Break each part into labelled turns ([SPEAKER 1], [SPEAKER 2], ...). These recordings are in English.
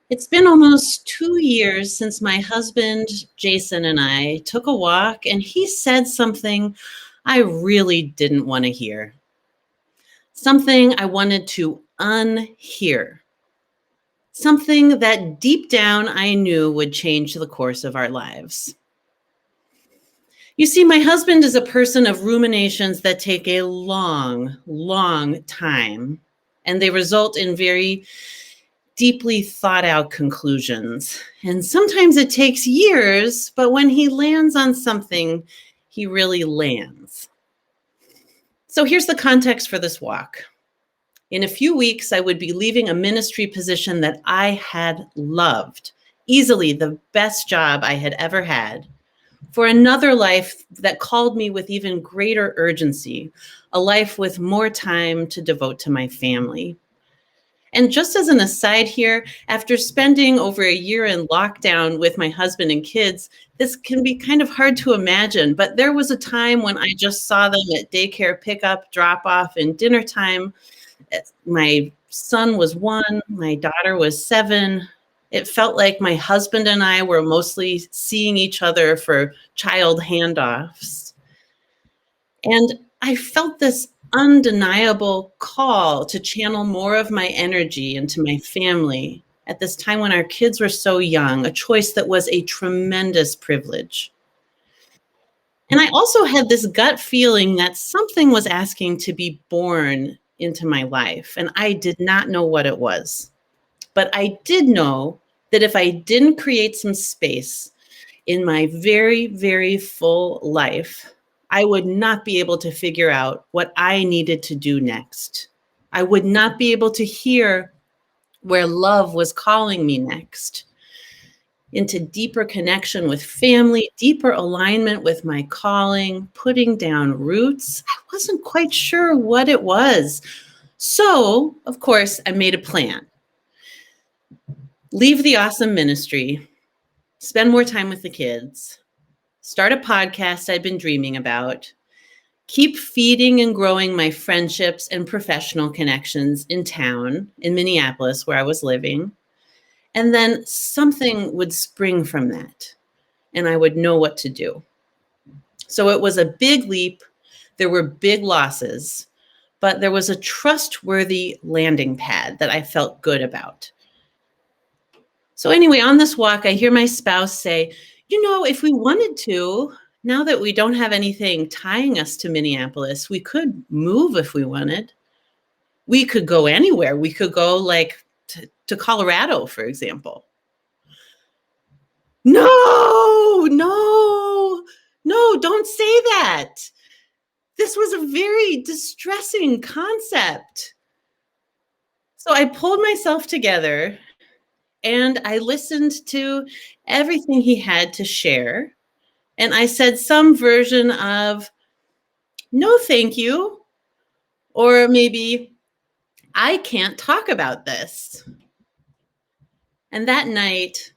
[SPEAKER 1] It's been almost 2 years since my husband, Jason, and I took a walk, and he said something I really didn't want to hear. Something I wanted to unhear. Something that deep down I knew would change the course of our lives. You see, my husband is a person of ruminations that take a long, long time, and they result in very deeply thought out conclusions. And sometimes it takes years, but when he lands on something, he really lands. So here's the context for this walk. In a few weeks, I would be leaving a ministry position that I had loved, easily the best job I had ever had, for another life that called me with even greater urgency, a life with more time to devote to my family. And just as an aside here, after spending over a year in lockdown with my husband and kids, this can be kind of hard to imagine, but there was a time when I just saw them at daycare pickup, drop off, and dinner time. My son was 1, my daughter was 7. It felt like my husband and I were mostly seeing each other for child handoffs. And I felt this undeniable call to channel more of my energy into my family at this time when our kids were so young, a choice that was a tremendous privilege. And I also had this gut feeling that something was asking to be born into my life, and I did not know what it was. But I did know that if I didn't create some space in my very, very full life, I would not be able to figure out what I needed to do next. I would not be able to hear where love was calling me next, into deeper connection with family, deeper alignment with my calling, putting down roots. I wasn't quite sure what it was. So, of course, I made a plan. Leave the awesome ministry, spend more time with the kids, start a podcast I'd been dreaming about, keep feeding and growing my friendships and professional connections in town, in Minneapolis, where I was living. And then something would spring from that, and I would know what to do. So it was a big leap. There were big losses, but there was a trustworthy landing pad that I felt good about. So anyway, on this walk, I hear my spouse say, if we wanted to, now that we don't have anything tying us to Minneapolis, we could move if we wanted. We could go anywhere. We could go to Colorado, for example. No, don't say that. This was a very distressing concept. So I pulled myself together and I listened to everything he had to share. And I said some version of, no, thank you. Or maybe, I can't talk about this. And that night,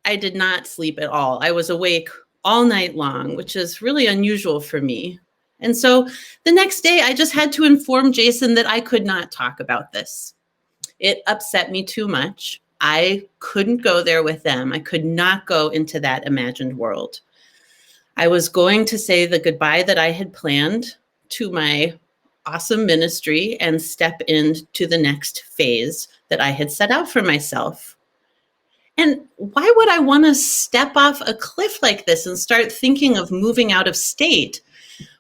[SPEAKER 1] I did not sleep at all. I was awake all night long, which is really unusual for me. And so the next day, I just had to inform Jason that I could not talk about this. It upset me too much. I couldn't go there with them. I could not go into that imagined world. I was going to say the goodbye that I had planned to my awesome ministry and step into the next phase that I had set out for myself. And why would I want to step off a cliff like this and start thinking of moving out of state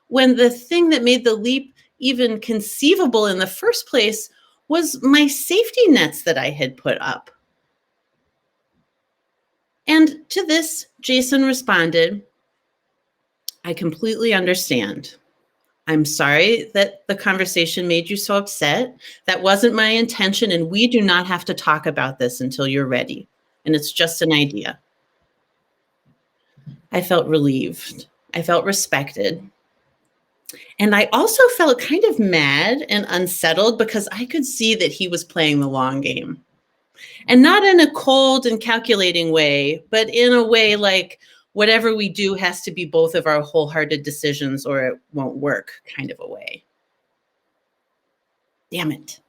[SPEAKER 1] when the thing that made the leap even conceivable in the first place was my safety nets that I had put up? And to this, Jason responded, I completely understand. I'm sorry that the conversation made you so upset. That wasn't my intention, and we do not have to talk about this until you're ready. And it's just an idea. I felt relieved. I felt respected. And I also felt kind of mad and unsettled because I could see that he was playing the long game. And not in a cold and calculating way, but in a way like whatever we do has to be both of our wholehearted decisions or it won't work kind of a way. Damn it.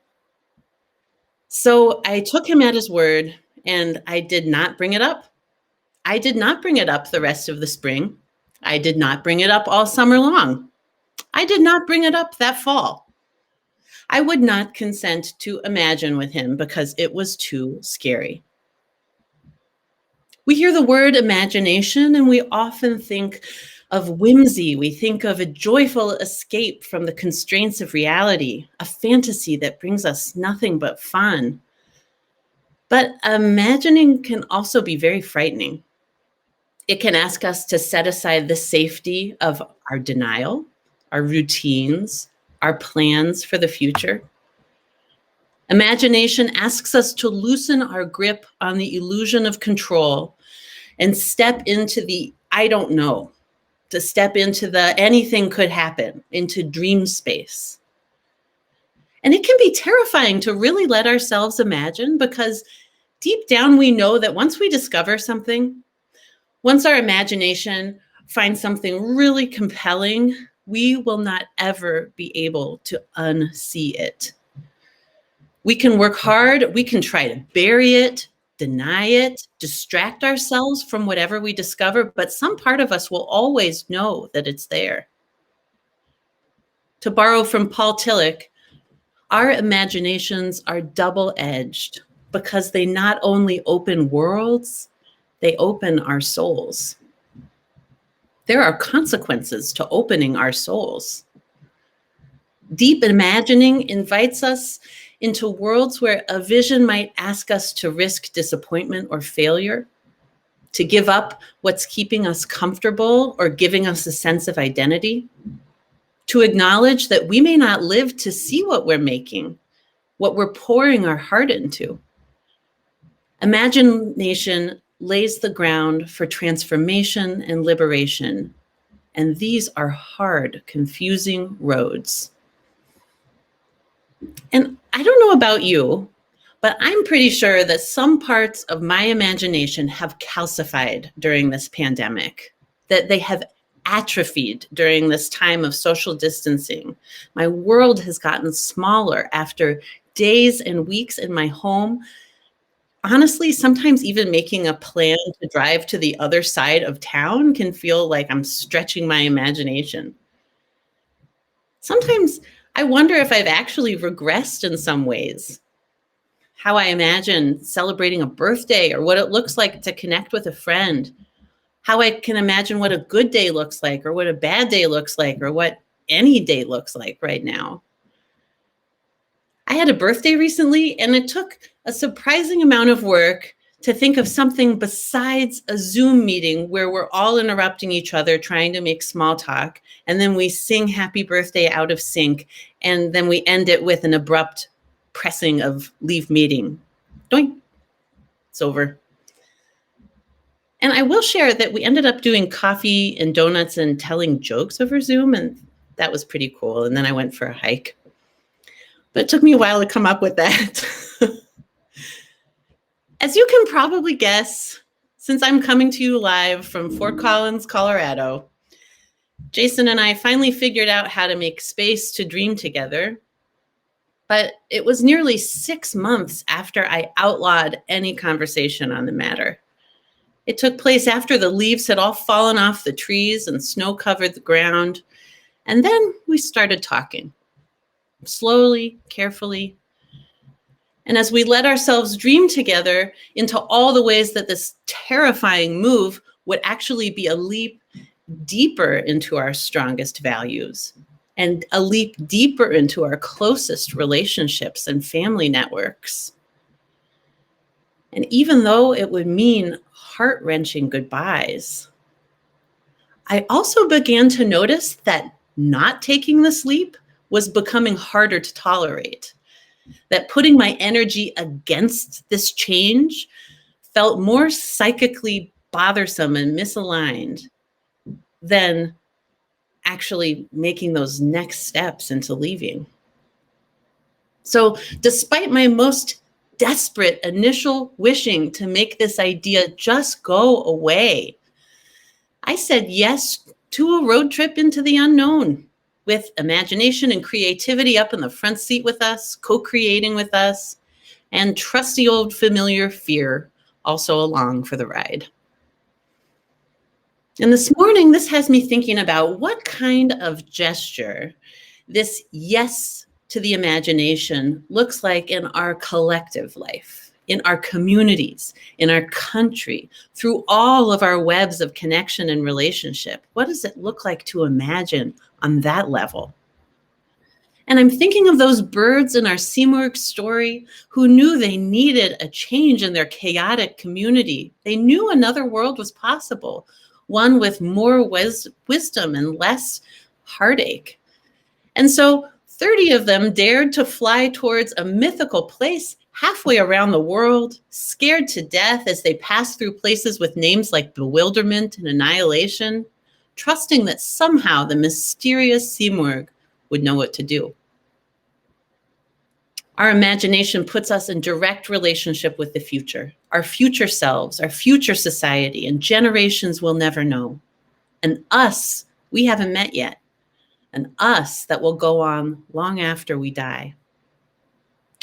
[SPEAKER 1] So I took him at his word And I did not bring it up. I did not bring it up the rest of the spring. I did not bring it up all summer long. I did not bring it up that fall. I would not consent to imagine with him because it was too scary. We hear the word imagination and we often think of whimsy. We think of a joyful escape from the constraints of reality, a fantasy that brings us nothing but fun. But imagining can also be very frightening. It can ask us to set aside the safety of our denial, our routines, our plans for the future. Imagination asks us to loosen our grip on the illusion of control and step into the I don't know, to step into the anything could happen, into dream space. And it can be terrifying to really let ourselves imagine because deep down we know that once we discover something, once our imagination finds something really compelling, we will not ever be able to unsee it. We can work hard, we can try to bury it, deny it, distract ourselves from whatever we discover, but some part of us will always know that it's there. To borrow from Paul Tillich, our imaginations are double-edged because they not only open worlds, they open our souls. There are consequences to opening our souls. Deep imagining invites us into worlds where a vision might ask us to risk disappointment or failure, to give up what's keeping us comfortable or giving us a sense of identity, to acknowledge that we may not live to see what we're making, what we're pouring our heart into. Imagination lays the ground for transformation and liberation, and these are hard, confusing roads. And I don't know about you, but I'm pretty sure that some parts of my imagination have calcified during this pandemic, that they have atrophied during this time of social distancing. My world has gotten smaller after days and weeks in my home. Honestly, sometimes even making a plan to drive to the other side of town can feel like I'm stretching my imagination. Sometimes I wonder if I've actually regressed in some ways. How I imagine celebrating a birthday or what it looks like to connect with a friend. How I can imagine what a good day looks like or what a bad day looks like or what any day looks like right now. I had a birthday recently and it took a surprising amount of work to think of something besides a Zoom meeting where we're all interrupting each other trying to make small talk, and then we sing happy birthday out of sync, and then we end it with an abrupt pressing of leave meeting. Doink. It's over. And I will share that we ended up doing coffee and donuts and telling jokes over Zoom, and that was pretty cool. And then I went for a hike. But it took me a while to come up with that. As you can probably guess, since I'm coming to you live from Fort Collins, Colorado, Jason and I finally figured out how to make space to dream together. But it was nearly 6 months after I outlawed any conversation on the matter. It took place after the leaves had all fallen off the trees and snow covered the ground. And then we started talking, slowly, carefully. And as we let ourselves dream together into all the ways that this terrifying move would actually be a leap deeper into our strongest values and a leap deeper into our closest relationships and family networks. And even though it would mean heart-wrenching goodbyes, I also began to notice that not taking this leap was becoming harder to tolerate. That putting my energy against this change felt more psychically bothersome and misaligned than actually making those next steps into leaving. So despite my most desperate initial wishing to make this idea just go away, I said yes to a road trip into the unknown, with imagination and creativity up in the front seat with us, co-creating with us, and trusty old familiar fear also along for the ride. And this morning, this has me thinking about what kind of gesture this yes to the imagination looks like in our collective life, in our communities, in our country, through all of our webs of connection and relationship. What does it look like to imagine on that level? And I'm thinking of those birds in our Seymour story who knew they needed a change in their chaotic community. They knew another world was possible, one with more wisdom and less heartache. And so 30 of them dared to fly towards a mythical place halfway around the world, scared to death as they passed through places with names like bewilderment and annihilation, trusting that somehow the mysterious Seymour would know what to do. Our imagination puts us in direct relationship with the future, our future selves, our future society, and generations we'll never know. An us we haven't met yet, an us that will go on long after we die.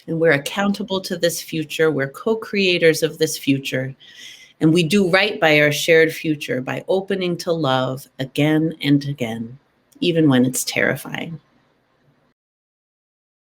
[SPEAKER 1] And we're accountable to this future. We're co-creators of this future. And we do right by our shared future by opening to love again and again, even when it's terrifying.